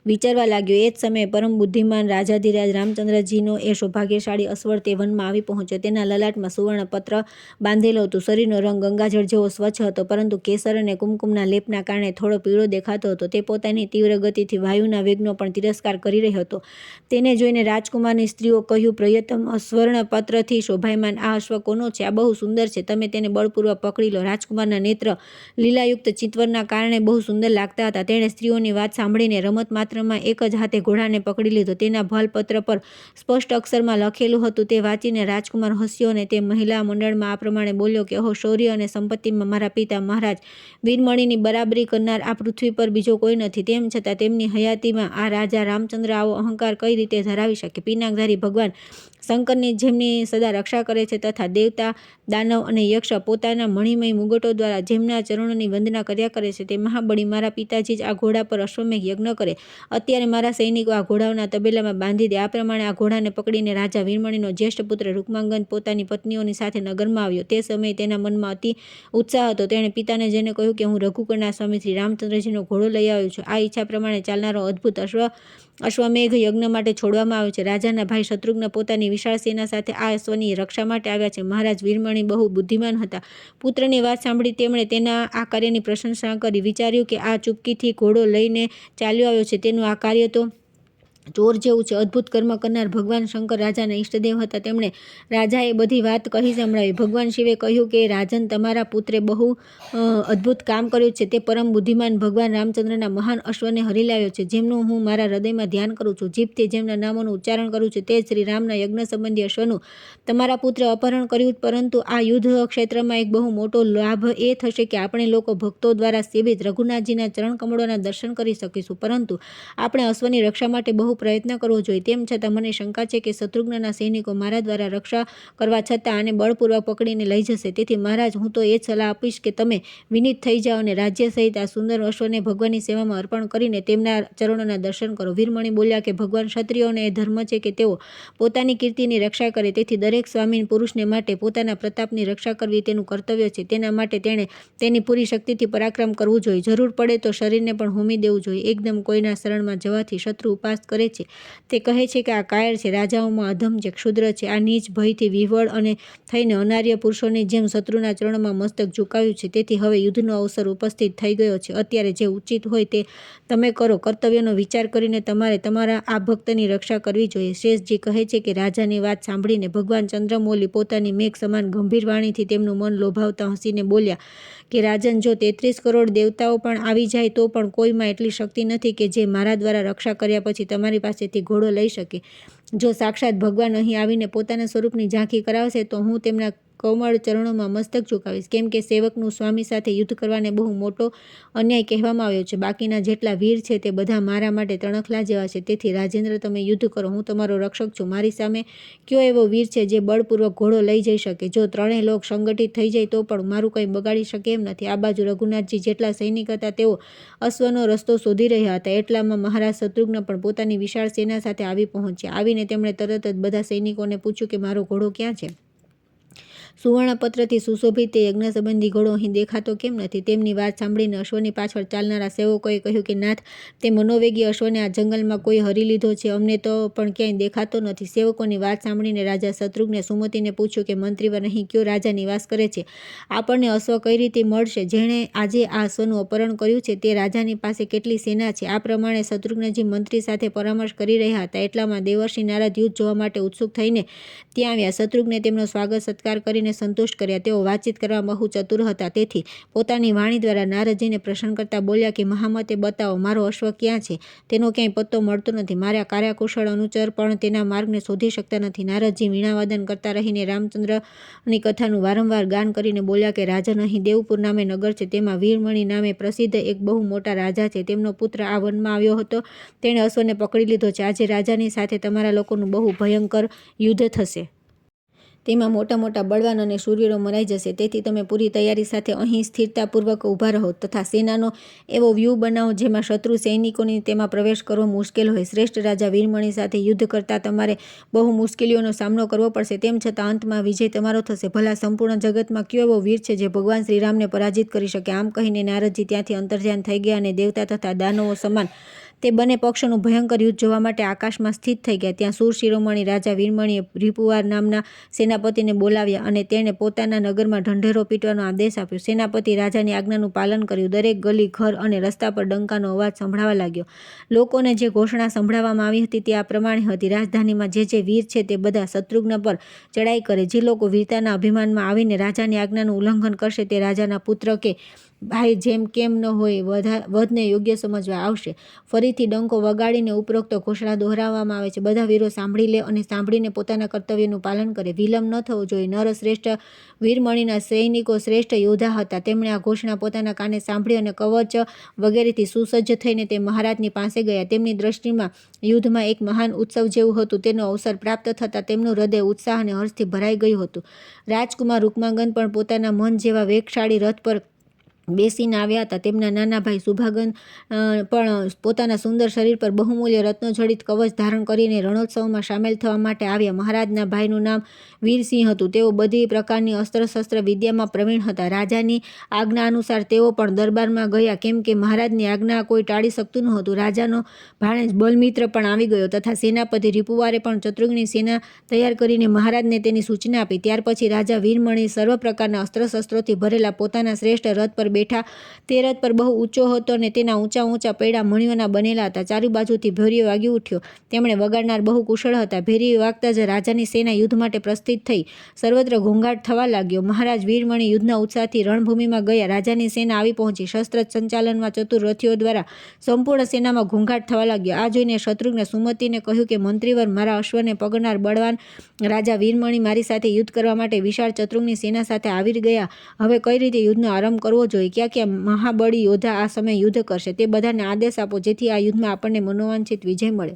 વિચારવા લાગ્યો. એ જ સમયે પરમ બુદ્ધિમાન રાજાધિરાજ રામચંદ્રજીનો એ સૌભાગ્યશાળી અશ્વર તે વનમાં આવી પહોંચ્યો. તેના લલાટમાં સુવર્ણ પત્ર બાંધેલો હતું. શરીરનો રંગ ગંગાજળ જેવો સ્વચ્છ હતો, પરંતુ કેસર અને કુમકુમના લેપના કારણે થોડો પીળો દેખાતો હતો. તે પોતાની તીવ્ર ગતિથી વાયુના વેગનો પણ તિરસ્કાર કરી રહ્યો હતો. તેને જોઈને રાજકુમારની સ્ત્રીઓ કહ્યું, પ્રિયતમ, સ્વર્ણ પત્રથી શોભાયમાન આ અશ્વ કોનો છે? આ બહુ સુંદર છે. તમે તેને બળપૂર્વક પકડી લો. રાજકુમારના નેત્ર લીલાયુક્ત ચિત્વરના કારણે બહુ સુંદર લાગતા હતા. તેણે સ્ત્રીઓની વાત સાંભળીને રમત માત્રમાં એક જ હાથે ઘોડાને પકડી લીધો. તેના ભલપત્ર પર સ્પષ્ટ અક્ષરમાં લખેલું હતું. તે વાંચીને રાજકુમાર હસ્યો અને તે મહિલા મંડળમાં આ પ્રમાણે બોલ્યો કે અહો, શૌર્ય અને સંપત્તિમાં મારા પિતા મહારાજ વીરમણીની બરાબરી કરનાર આ પૃથ્વી પર બીજો કોઈ નથી. તેમ છતાં તેમની હયાતીમાં આ રાજા રામચંદ્ર આવો અહંકાર કઈ રીતે ધરાવી શકે? પિનાકધારી ભગવાન શંકરની જેમની સદા રક્ષા કરે છે તથા દેવતા, દાનવ અને યક્ષ પોતાના મણિમય મુગટો દ્વારા જેમના ચરણોની વંદના કર્યા કરે છે, તે મહાબળી મારા પિતાજી જ આ ઘોડા પર અશ્વમેઘ યજ્ઞ કરે. અત્યારે મારા સૈનિકો આ ઘોડાઓના તબેલામાં બાંધી દે. આ પ્રમાણે આ ઘોડાને પકડીને રાજા વીરમણીનો જ્યેષ્ઠ પુત્ર રૂકમાંગદ પોતાની પત્નીઓની સાથે નગરમાં આવ્યો. તે સમયે તેના મનમાં અતિ ઉત્સાહ હતો. તેણે પિતાને જઈને કહ્યું કે હું રઘુકુળના સ્વામી શ્રી રામચંદ્રજીનો ઘોડો લઈ આવ્યો છું. આ ઈચ્છા પ્રમાણે ચાલનારો અદ્ભુત અશ્વમેઘ યજ્ઞ માટે છોડવામાં આવ્યો છે. રાજાના ભાઈ શત્રુઘ્ન પોતાની વિશાળ સેના સાથે આ અશ્વની રક્ષા માટે આવ્યા છે. મહારાજ વીરમણી બહુ બુદ્ધિમાન હતા. પુત્રની વાત સાંભળી તેમણે તેના આ કાર્યની પ્રશંસા કરી. વિચાર્યું કે આ ચૂપકીથી ઘોડો લઈને ચાલ્યો આવ્યો છે, તેનું આ કાર્ય તો ચોર જેવું છે. અદ્ભુત કર્મ કરનાર ભગવાન શંકર રાજાના ઈષ્ટદેવ હતા. તેમણે રાજાએ બધી વાત કહી સંભળાવી. ભગવાન શિવે કહ્યું કે રાજન, તમારા પુત્રે બહુ અદ્ભુત કામ કર્યું છે. તે પરમ બુદ્ધિમાન ભગવાન રામચંદ્રના મહાન અશ્વને હરી લાવ્યો છે, જેમનું હું મારા હૃદયમાં ધ્યાન કરું છું. જીભથી જેમના નામોનું ઉચ્ચારણ કરું છું, તે શ્રી રામના યજ્ઞ સંબંધી અશ્વનું તમારા પુત્રે અપહરણ કર્યું. પરંતુ આ યુદ્ધ ક્ષેત્રમાં એક બહુ મોટો લાભ એ થશે કે આપણે લોકો ભક્તો દ્વારા સેવિત રઘુનાથજીના ચરણ કમળોના દર્શન કરી શકીશું. પરંતુ આપણે અશ્વની રક્ષા માટે બહુ બહુ પ્રયત્ન કરવો જોઈએ. તેમ છતાં મને શંકા છે કે શત્રુઘ્નના સૈનિકો મારા દ્વારા રક્ષા કરવા છતાં આને બળપૂર્વક પકડીને લઈ જશે. તેથી મહારાજ, હું તો એ જ સલાહ આપીશ કે તમે વિનીત થઈ જાઓ અને રાજ્ય સહિત આ સુંદર અશ્વને ભગવાનની સેવામાં અર્પણ કરીને તેમના ચરણોના દર્શન કરો. વીરમણી બોલ્યા કે ભગવાન, ક્ષત્રિયોને એ ધર્મ છે કે તેઓ પોતાની કીર્તિની રક્ષા કરે. તેથી દરેક સ્વામીન પુરુષને માટે પોતાના પ્રતાપની રક્ષા કરવી તેનું કર્તવ્ય છે. તેના માટે તેણે તેની પૂરી શક્તિથી પરાક્રમ કરવું જોઈએ. જરૂર પડે તો શરીરને પણ હોમી દેવું જોઈએ. એકદમ કોઈના શરણમાં જવાથી શત્રુ ઉપાસ કરે છે. તે કહે છે કે આ કાયર છે, રાજાઓમાં અધમ છે, ક્ષુદ્ર છે. આ નીચ ભયથી વિહવળ અને થઈને અનાર્ય પુરુષોની જેમ શત્રુના ચરણોમાં મસ્તક ઝુકાવ્યું છે. તેથી હવે યુદ્ધનો અવસર ઉપસ્થિત થઈ ગયો છે. અત્યારે જે ઉચિત હોય તે તમે કરો. કર્તવ્યનો વિચાર કરીને તમારે તમારા આ ભક્તની રક્ષા કરવી જોઈએ. શ્રેષ્ઠજી કહે છે કે રાજાની વાત સાંભળીને ભગવાન ચંદ્રમૌલી પોતાની મેઘ સમાન ગંભીર વાણીથી તેમનું મન લોભાવતા હસીને બોલ્યા કે રાજન, જો 33 કરોડ દેવતાઓ પણ આવી જાય તો પણ કોઈમાં એટલી શક્તિ નથી કે જે મારા દ્વારા રક્ષા કર્યા પછી તમારી પાસેથી ઘોડો લઈ શકે. જો સાક્ષાત ભગવાન અહીં આવીને પોતાના સ્વરૂપની ઝાંખી કરાવશે તો હું તેમના કોમળ ચરણોમાં મસ્તક ઝુકાવીશ. કેમ કે સેવકનું સ્વામી સાથે યુદ્ધ કરવાને બહુ મોટો અન્યાય કહેવામાં આવ્યો છે. બાકીના જેટલા વીર છે તે બધા મારા માટે તણખલા જેવા છે. તેથી રાજેન્દ્ર, તમે યુદ્ધ કરો. હું તમારો રક્ષક છું. મારી સામે કયો એવો વીર છે જે બળપૂર્વક ઘોડો લઈ જઈ શકે? જો ત્રણેય લોક સંગઠિત થઈ જાય તો પણ મારું કંઈ બગાડી શકે એમ નથી. આ બાજુ રઘુનાથજી જેટલા સૈનિક હતા તેઓ અશ્વનો રસ્તો શોધી રહ્યા હતા. એટલામાં મહારાજ શત્રુઘ્ન પણ પોતાની વિશાળ સેના સાથે આવી પહોંચ્યા. આવીને તેમણે તરત જ બધા સૈનિકોને પૂછ્યું કે મારો ઘોડો ક્યાં છે? સુવર્ણપત્રથી સુશોભિત તે યજ્ઞ સંબંધી ઘોડો અહીં દેખાતો કેમ નથી? તેમની વાત સાંભળીને અશ્વની પાછળ ચાલનારા સેવકોએ કહ્યું કે નાથ, તે મનોવેગી અશ્વને આ જંગલમાં કોઈ હરી લીધો છે. અમને તો પણ ક્યાંય દેખાતો નથી. સેવકોની વાત સાંભળીને રાજા શત્રુઘ્ને સુમતિને પૂછ્યું કે મંત્રીવર, અહીં કયો રાજા નિવાસ કરે છે? આપણને અશ્વ કઈ રીતે મળશે? જેણે આજે આ અશ્વનું અપહરણ કર્યું છે તે રાજાની પાસે કેટલી સેના છે? આ પ્રમાણે શત્રુઘ્નજી મંત્રી સાથે પરામર્શ કરી રહ્યા હતા. એટલામાં દેવર્ષિ નારદ યુદ્ધ જોવા માટે ઉત્સુક થઈને ત્યાં આવ્યા. શત્રુઘ્ને તેમનો સ્વાગત સત્કાર કરીને સંતુષ્ટ કર્યા. તેઓ વાતચીત કરવામાં બહુ ચતુર હતા. તેથી પોતાની વાણી દ્વારા નારદજીને પ્રસન્ન કરતા બોલ્યા કે મહામતે, બતાવો, મારો અશ્વ ક્યાં છે? તેનો ક્યાંય પત્તો મળતો નથી. મારા કાર્યકુશળ અનુચર પણ તેના માર્ગને શોધી શકતા નથી. નારદજી વીણાવાદન કરતા રહીને રામચંદ્રની કથાનું વારંવાર ગાન કરીને બોલ્યા કે રાજન, અહીં દેવપુર નામે નગર છે. તેમાં વીરમણી નામે પ્રસિદ્ધ એક બહુ મોટા રાજા છે. તેમનો પુત્ર આ વનમાં આવ્યો હતો. તેણે અશ્વને પકડી લીધો છે. આજે રાજાની સાથે તમારા લોકોનું બહુ ભયંકર યુદ્ધ થશે. તેમાં મોટા મોટા બળવાન અને શૂરવીરો મરાઈ જશે. તેથી તમે પૂરી તૈયારી સાથે અહીં સ્થિરતાપૂર્વક ઊભા રહો તથા સેનાનો એવો વ્યૂહ બનાવો જેમાં શત્રુ સૈનિકોની તેમાં પ્રવેશ કરવો મુશ્કેલ હોય. શ્રેષ્ઠ રાજા વીરમણી સાથે યુદ્ધ કરતાં તમારે બહુ મુશ્કેલીઓનો સામનો કરવો પડશે. તેમ છતાં અંતમાં વિજય તમારો થશે. ભલા સંપૂર્ણ જગતમાં કયો એવો વીર છે જે ભગવાન શ્રીરામને પરાજિત કરી શકે? આમ કહીને નારદજી ત્યાંથી અંતર્ધ્યાન થઈ ગયા અને દેવતા તથા દાનવો સમાન તે બંને પક્ષોનું ભયંકર યુદ્ધ જોવા માટે આકાશમાં સ્થિત થઈ ગયા. ત્યાં સુર શિરોમણી રાજા વીરમણીએ રીપુવાર નામના સેનાપતિને બોલાવ્યા અને તેણે પોતાના નગરમાં ઢંઢેરો પીટવાનો આદેશ આપ્યો. સેનાપતિ રાજાની આજ્ઞાનું પાલન કર્યું. દરેક ગલી, ઘર અને રસ્તા પર ડંકાનો અવાજ સંભળાવા લાગ્યો. લોકોને જે ઘોષણા સંભળાવવામાં આવી હતી તે આ પ્રમાણે હતી: રાજધાનીમાં જે વીર છે તે બધા શત્રુઘ્ન પર ચડાઈ કરે. જે લોકો વીરતાના અભિમાનમાં આવીને રાજાની આજ્ઞાનું ઉલ્લંઘન કરશે તે રાજાના પુત્ર કે ભાઈ જેમ કેમ ન હોય વધને યોગ્ય સમજવા આવશે. ફરીથી ડંકો વગાડીને ઉપરોક્ત ઘોષણા દોહરાવવામાં આવે છે. બધા વીરો સાંભળી લે અને સાંભળીને પોતાના કર્તવ્યનું પાલન કરે. વિલંબ ન થવો જોઈએ. નર શ્રેષ્ઠ વીરમણીના સૈનિકો શ્રેષ્ઠ યોદ્ધા હતા. તેમણે આ ઘોષણા પોતાના કાને સાંભળી અને કવચ વગેરેથી સુસજ્જ થઈને તે મહારાજની પાસે ગયા. તેમની દ્રષ્ટિમાં યુદ્ધમાં એક મહાન ઉત્સવ જેવું હતું. તેનો અવસર પ્રાપ્ત થતાં તેમનું હૃદય ઉત્સાહ અને હર્ષથી ભરાઈ ગયું હતું. રાજકુમાર રૂકમાંગન પણ પોતાના મન જેવા વેગશાળી રથ પર બેસીને આવ્યા હતા. તેમના નાના ભાઈ સુભાગન પણ પોતાના સુંદર શરીર પર બહુમૂલ્ય રત્નજડિત કવચ ધારણ કરીને રણોત્સવમાં સામેલ થવા માટે આવ્યા. મહારાજના ભાઈનું નામ વીરસિંહ હતું. તેઓ બધી પ્રકારની અસ્ત્ર-શસ્ત્ર વિદ્યામાં પ્રવીણ હતા. રાજાની આજ્ઞા અનુસાર તેઓ પણ દરબારમાં ગયા, કેમ કે મહારાજની આજ્ઞા કોઈ ટાળી શકતું નહોતું. રાજાનો ભાણેજ બલમિત્ર પણ આવી ગયો તથા સેનાપતિ રીપુવારે પણ શત્રુઘ્નની સેના તૈયાર કરીને મહારાજને તેની સૂચના આપી. ત્યાર પછી રાજા વીરમણી સર્વ પ્રકારના અસ્ત્ર-શસ્ત્રોથી ભરેલા પોતાના શ્રેષ્ઠ રથ પર બેઠા. તે રથ પર બહુ ઊંચો હતો અને તેના ઊંચા ઊંચા પૈડા મણીઓના બનેલા હતા. ચારે બાજુથી ભેરીઓ વાગી ઉઠ્યો. તેમણે વગાડનાર બહુ કુશળ હતા. ભેરીઓ વાગતા જ રાજાની સેના યુદ્ધ માટે પ્રસ્થિત થઈ. સર્વત્ર ઘોંઘાટ થવા લાગ્યો. મહારાજ વીરમણી યુદ્ધના ઉત્સાહથી રણભૂમિમાં ગયા. રાજાની સેના આવી પહોંચી. શસ્ત્ર સંચાલનમાં ચતુર રથીઓ દ્વારા સંપૂર્ણ સેનામાં ઘોંઘાટ થવા લાગ્યો. આ જોઈને શત્રુઘ્ને સુમતિને કહ્યું કે મંત્રીવર, મારા અશ્વને પકડનાર બળવાન રાજા વીરમણી મારી સાથે યુદ્ધ કરવા માટે વિશાળ ચતુરની સેના સાથે આવી ગયા. હવે કઈ રીતે યુદ્ધનો આરંભ કરવો જોઈએ? ક્યાં ક્યાં મહાબળી યોદ્ધા આ સમયે યુદ્ધ કરશે તે બધાને આદેશ આપો, જેથી આ યુદ્ધમાં આપણને મનોવાંછિત વિજય મળે.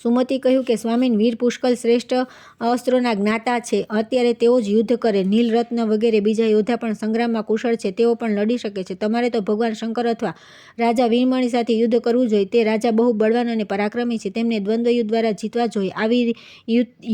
સુમતિ કહ્યું કે સ્વામીન, વીર પુષ્કળ શ્રેષ્ઠ અસ્ત્રોના જ્ઞાતા છે. અત્યારે તેઓ જ યુદ્ધ કરે. નીલરત્ન વગેરે બીજા યોદ્ધા પણ સંગ્રામમાં કુશળ છે. તેઓ પણ લડી શકે છે. તમારે તો ભગવાન શંકર અથવા રાજા વીરમણી સાથે યુદ્ધ કરવું જોઈએ. તે રાજા બહુ બળવાન અને પરાક્રમી છે. તેમને દ્વંદ્વયુદ્ધ દ્વારા જીતવા જોઈએ. આવી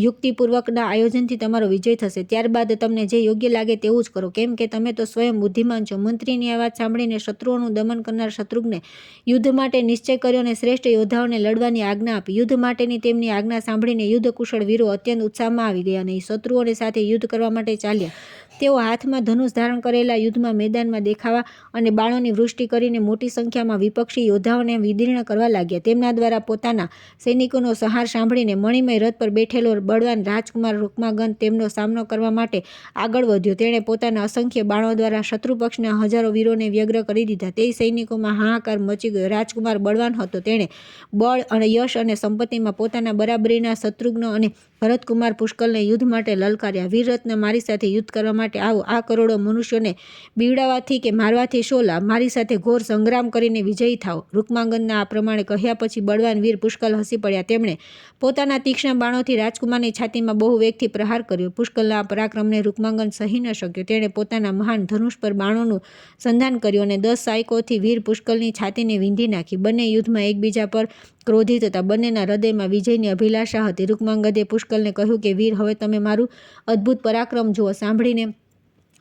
યુક્તિપૂર્વકના આયોજનથી તમારો વિજય થશે. ત્યારબાદ તમને જે યોગ્ય લાગે તેવું જ કરો, કેમ કે તમે તો સ્વયં બુદ્ધિમાન છો. મંત્રીની આ વાત સાંભળીને શત્રુઓનું દમન કરનાર શત્રુઘ્ને યુદ્ધ માટે નિશ્ચય કર્યો અને શ્રેષ્ઠ યોદ્ધાઓને લડવાની આજ્ઞા આપી. યુદ્ધ માટેની તેમની આજ્ઞા સાંભળીને યુદ્ધ કુશળ વીરો અત્યંત ઉત્સાહમાં આવી ગયા અને શત્રુઓને સાથે યુદ્ધ કરવા માટે ચાલ્યા. તેઓ હાથમાં ધનુષ ધારણ કરેલા યુદ્ધમાં મેદાનમાં દેખાવા અને બાણોની વૃષ્ટિ કરીને મોટી સંખ્યામાં વિપક્ષી યોદ્ધાઓને વિદીર્ણ કરવા લાગ્યા. તેમના દ્વારા પોતાના સૈનિકોનો સંહાર સાંભળીને મણિમય રથ પર બેઠેલો બળવાન રાજકુમાર રૂકમાગંધ તેમનો સામનો કરવા માટે આગળ વધ્યો. તેણે પોતાના અસંખ્ય બાણો દ્વારા શત્રુ પક્ષના હજારો વીરોને વ્યગ્ર કરી દીધા. તે સૈનિકોમાં હાહાકાર મચી ગયો. રાજકુમાર બળવાન હતો. તેણે બળ અને યશ અને સંપત્તિમાં પોતાના બરાબરીના શત્રુઘ્ન અને ભરતકુમાર પુષ્કળને યુદ્ધ માટે લલકાર્યા. વીરરત્ન, મારી સાથે યુદ્ધ કરવા માટે આવો. આ કરોડો મનુષ્યોને બીવડાવવાથી કે મારવાથી શો લાભ? મારી સાથે ઘોર સંગ્રામ કરીને વિજયી થાઓ. રૂકમાગંધના આ પ્રમાણે કહ્યા પછી બળવાન વીર પુષ્કળ હસી પડ્યા. તેમણે પોતાના તીક્ષ્ણ બાણોથી રાજકુમારની છાતીમાં બહુ વેગથી પ્રહાર કર્યો. પુષ્કળના આ પરાક્રમને રૂકમાગંધ સહી ન શક્યો. તેણે પોતાના મહાન ધનુષ પર બાણોનું સંધાન કર્યું અને 10 સાયકોથી વીર પુષ્કળની છાતીને વીંધી નાખી. બંને યુદ્ધમાં એકબીજા પર ક્રોધિત હતા. બંનેના હૃદયમાં વિજયની અભિલાષા હતી. રૂકમાગંધે પુષ્કળને કહ્યું કે વીર, હવે તમે મારું અદ્ભુત પરાક્રમ જુઓ. સાંભળીને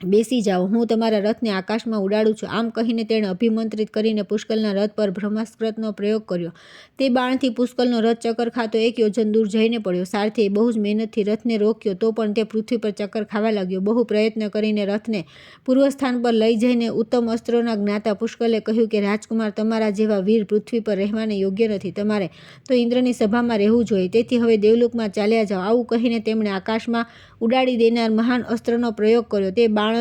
બેસી જાઓ. હું તમારા રથને આકાશમાં ઉડાડું છું. આમ કહીને તેણે અભિમંત્રિત કરીને પુષ્કળના રથ પર બ્રહ્માસ્ત્રનો પ્રયોગ કર્યો. તે બાણથી પુષ્કળનો રથ ચક્કર ખાતો 1 યોજન દૂર જઈને પડ્યો. સારથીએ બહુ જ મહેનતથી રથને રોક્યો, તો પણ તે પૃથ્વી પર ચક્કર ખાવા લાગ્યો. બહુ પ્રયત્ન કરીને રથને પૂર્વસ્થાન પર લઈ જઈને ઉત્તમ અસ્ત્રોના જ્ઞાતા પુષ્કળે કહ્યું કે રાજકુમાર, તમારા જેવા વીર પૃથ્વી પર રહેવાને યોગ્ય નથી. તમારે તો ઇન્દ્રની સભામાં રહેવું જોઈએ. તેથી હવે દેવલોકમાં ચાલ્યા જાઓ. આવું કહીને તેમણે આકાશમાં ઉડાડી દેનાર મહાન અસ્ત્રનો પ્રયોગ કર્યો. તે બાણના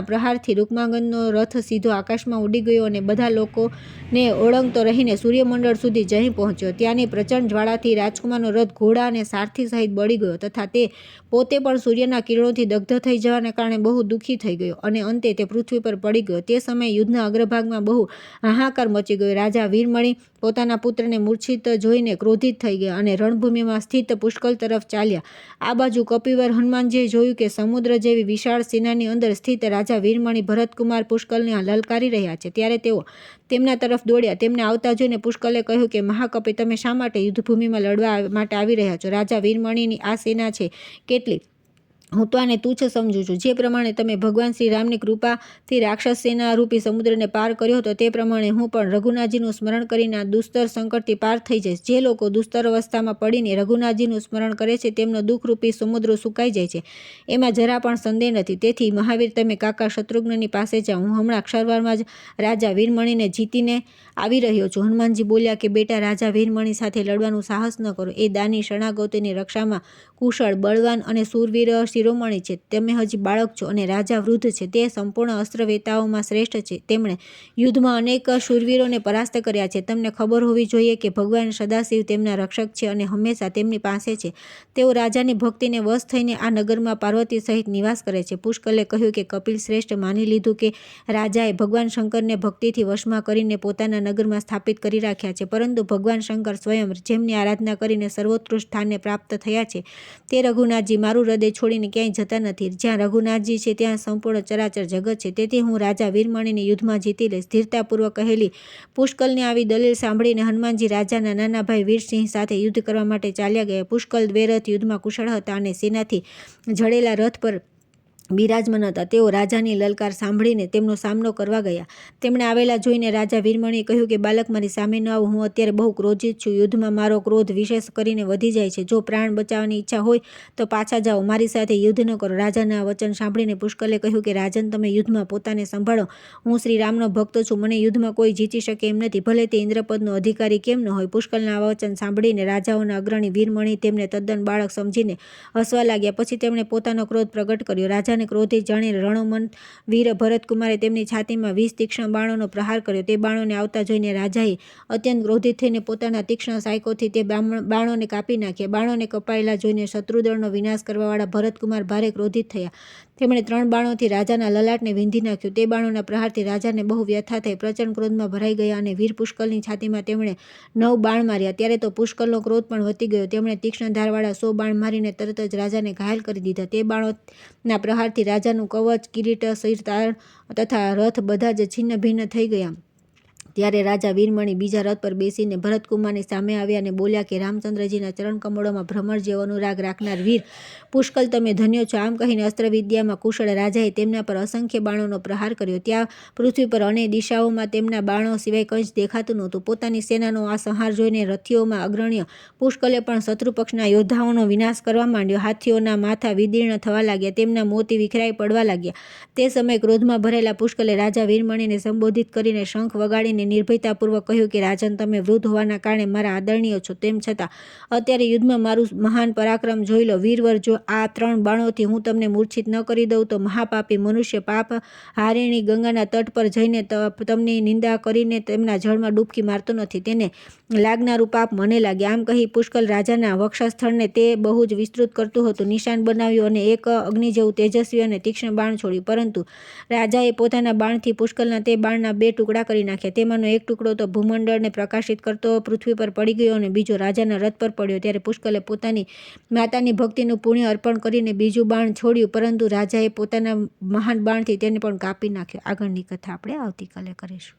પ્રહારથી રૂકમાગંધનો રથ સીધો આકાશમાં ઉડી ગયો અને બધા લોકોને ઓળંગતો રહીને સૂર્યમંડળ સુધી જઈ પહોંચ્યો. ત્યાંની પ્રચંડ જ્વાળાથી રાજકુમારનો રથ ઘોડા અને સારથી સહિત બળી ગયો તથા તે પોતે પણ સૂર્યના કિરણોથી દગ્ધ થઈ જવાને કારણે બહુ દુઃખી થઈ ગયો અને અંતે તે પૃથ્વી પર પડી ગયો. તે સમયે યુદ્ધના અગ્રભાગમાં બહુ હાહાકાર મચી ગયો. રાજા વીરમણી પોતાના પુત્રને મૂર્છિત જોઈને ક્રોધિત થઈ ગયા અને રણભૂમિમાં સ્થિત પુષ્કળ તરફ ચાલ્યા. આ બાજુ કપિવર હનુમાનજીએ જોયું કે સમુદ્ર જેવી વિશાળ સેનાની અંદર સ્થિત રાજા વીરમણી ભરતકુમાર પુષ્કળને લલકારી રહ્યા છે. ત્યારે તેઓ તેમના તરફ દોડ્યા. તેમને આવતા જોઈને પુષ્કળે કહ્યું કે મહાકપિ, તમે શા માટે યુદ્ધભૂમિમાં લડવા માટે આવી રહ્યા છો? રાજા વીરમણીની આ સેના છે કેટલી? હું તો આને તુચ્છ સમજું છું. જે પ્રમાણે તમે ભગવાન શ્રી રામની કૃપાથી રાક્ષસ સેના રૂપી સમુદ્રને પાર કર્યો હતો, તે પ્રમાણે હું પણ રઘુનાથજીનું સ્મરણ કરીને આ દુસ્તર સંકટથી પાર થઈ જઈશ. જે લોકો દુસ્તર અવસ્થામાં પડીને રઘુનાથજીનું સ્મરણ કરે છે, તેમનો દુઃખરૂપી સમુદ્ર સુકાઈ જાય છે. એમાં જરા પણ સંદેહ નથી. તેથી મહાવીર, તમે કાકા શત્રુઘ્નની પાસે જાઓ. હું હમણાં ક્ષરવારમાં જ રાજા વીરમણીને જીતીને આવી રહ્યો છું. હનુમાનજી બોલ્યા કે બેટા, રાજા વીરમણી સાથે લડવાનું સાહસ ન કરો. એ દાની શરણાગતોની રક્ષામાં કુશળ, બળવાન અને શૂરવીર શિરોમણી છે. તમે હજી બાળક છો અને રાજા વૃદ્ધ છે. તે સંપૂર્ણ અસ્ત્રવેતાઓમાં શ્રેષ્ઠ છે. તેમણે યુદ્ધમાં અનેક શૂરવીરોને પરાસ્ત કર્યા છે. તમને ખબર હોવી જોઈએ કે ભગવાન સદાશિવ તેમના રક્ષક છે અને હંમેશા તેમની પાસે છે. તેઓ રાજાની ભક્તિને વશ થઈને આ નગરમાં પાર્વતી સહિત નિવાસ કરે છે. પુષ્કળે કહ્યું કે કપિલ શ્રેષ્ઠ, માની લીધું કે રાજાએ ભગવાન શંકરને ભક્તિથી વશમાં કરીને પોતાના નગરમાં સ્થાપિત કરી રાખ્યા છે, પરંતુ ભગવાન શંકર સ્વયં, જેમની આરાધના કરીને સર્વોત્કૃષ્ટ સ્થાનને પ્રાપ્ત થયા છે, તે રઘુનાથજી મારું હૃદય છોડીને ક્યાંય જતા નથી. જ્યાં રઘુનાથજી છે ત્યાં સંપૂર્ણ ચરાચર જગત છે. તેથી હું રાજા વીરમણીને યુદ્ધમાં જીતી લઈશ. સ્થિરતાપૂર્વક કહેલી પુષ્કળની આવી દલીલ સાંભળીને હનુમાનજી રાજાના નાના ભાઈ વીરસિંહ સાથે યુદ્ધ કરવા માટે ચાલ્યા ગયા. પુષ્કળ દ્વેરથ યુદ્ધમાં કુશળ હતા અને સેનાથી જડેલા રથ પર બિરાજમાન હતા. તેઓ રાજાની લલકાર સાંભળીને તેમનો સામનો કરવા ગયા. તેમણે આવેલા જોઈને રાજા વીરમણીએ કહ્યું કે બાલક, મારી સામે ન આવો. હું અત્યારે બહુ ક્રોધિત છું. યુદ્ધમાં મારો ક્રોધ વિશેષ કરીને વધી જાય છે. જો પ્રાણ બચાવવાની ઈચ્છા હોય તો પાછા જાઓ. મારી સાથે યુદ્ધ ન કરો. રાજાના વચન સાંભળીને પુષ્કળે કહ્યું કે રાજન, તમે યુદ્ધમાં પોતાને સંભાળો. હું શ્રી રામનો ભક્ત છું. મને યુદ્ધમાં કોઈ જીતી શકે એમ નથી, ભલે તે ઇન્દ્રપદનો અધિકારી કેમ ન હોય. પુષ્કળના આ વચન સાંભળીને રાજાઓના અગ્રણી વીરમણી તેમને તદ્દન બાળક સમજીને હસવા લાગ્યા. પછી તેમણે પોતાનો ક્રોધ પ્રગટ કર્યો. રાજાને ક્રોધિત જાણીને રણોમન વીર ભરતકુમારે તેમની છાતીમાં 20 તીક્ષ્ણ બાણોનો પ્રહાર કર્યો. તે બાણોને આવતા જોઈને રાજાએ અત્યંત ક્રોધિત થઈને પોતાના તીક્ષ્ણ સાયકોથી તે બાણોને કાપી નાખ્યા. બાણોને કપાયેલા જોઈને શત્રુદળનો વિનાશ કરવાવાળા ભરતકુમાર ભારે ક્રોધિત થયા. તેમણે 3 બાણોથી રાજાના લલાટને વીંધી નાખ્યું. તે બાણોના પ્રહારથી રાજાને બહુ વ્યથા થઈ. પ્રચંડ ક્રોધમાં ભરાઈ ગયા અને વીર પુષ્કલની છાતીમાં તેમણે 9 બાણ માર્યા. ત્યારે તો પુષ્કલનો ક્રોધ પણ વધી ગયો. તેમણે તીક્ષ્ણ ધારવાળા 100 બાણ મારીને તરત જ રાજાને ઘાયલ કરી દીધા. તે બાણોના પ્રહારથી રાજાનું કવચ, કિરીટ, શિરતાળ તથા રથ બધા જ છિન્ન ભિન્ન થઈ ગયા. ત્યારે રાજા વીરમણી બીજા રથ પર બેસીને ભરતકુમારની સામે આવ્યા અને બોલ્યા કે રામચંદ્રજીના ચરણકમળોમાં ભ્રમર જેવો અનુરાગ રાખનાર વીર પુષ્કલ, તમે ધન્ય છો. આમ કહીને અસ્ત્રવિદ્યામાં કુશળ રાજાએ તેમના પર અસંખ્ય બાણોનો પ્રહાર કર્યો. ત્યાં પૃથ્વી પર અનેક દિશાઓમાં તેમના બાણો સિવાય કંઈ જ દેખાતું નહોતું. પોતાની સેનાનો આ સંહાર જોઈને રથીઓમાં અગ્રણ્ય પુષ્કલે પણ શત્રુપક્ષના યોદ્ધાઓનો વિનાશ કરવા માંડ્યો. હાથીઓના માથા વિદીર્ણ થવા લાગ્યા, તેમના મોતી વિખરાઈ પડવા લાગ્યા. તે સમયે ક્રોધમાં ભરેલા પુષ્કલે રાજા વીરમણીને સંબોધિત કરીને શંખ વગાડીને નિર્ભયતાપૂર્વક કહ્યું કે રાજન, તમે વૃદ્ધ હોવાના કારણે મારા આદરણીય છો. તેમ છતાં અત્યારે યુદ્ધમાં મારું મહાન પરાક્રમ જોઈ લો. વીરવર, જો આ 3 બાણોથી હું તમને મૂર્છિત ન કરી દઉં તો મહાપાપી મનુષ્ય પાપ હારિણી ગંગાના તટ પર જઈને તમને નિંદા કરીને તેમના જળમાં ડૂબકી મારતો નથી. તેને લાગનારું પાપ મને લાગે. આમ કહી પુષ્કલ રાજાના વક્ષસ્થળને તે બહુ જ વિસ્તૃત કરતું હતું નિશાન બનાવ્યું અને એક અગ્નિ જેવું તેજસ્વી અને તીક્ષ્ણ બાણ છોડ્યું. પરંતુ રાજાએ પોતાના બાણથી પુષ્કલના તે બાણના 2 ટુકડા કરી નાખ્યા. તેમાંનો એક ટુકડો તો ભૂમંડળને પ્રકાશિત કરતો પૃથ્વી પર પડી ગયો અને બીજો રાજાના રથ પર પડ્યો. ત્યારે પુષ્કલે પોતાની માતાની ભક્તિનું પુણ્ય અર્પણ કરીને બીજું બાણ છોડ્યું, પરંતુ રાજાએ પોતાના મહાન બાણથી તેને પણ કાપી નાખ્યો. આગળની કથા આપણે આવતીકાલે કરીશું.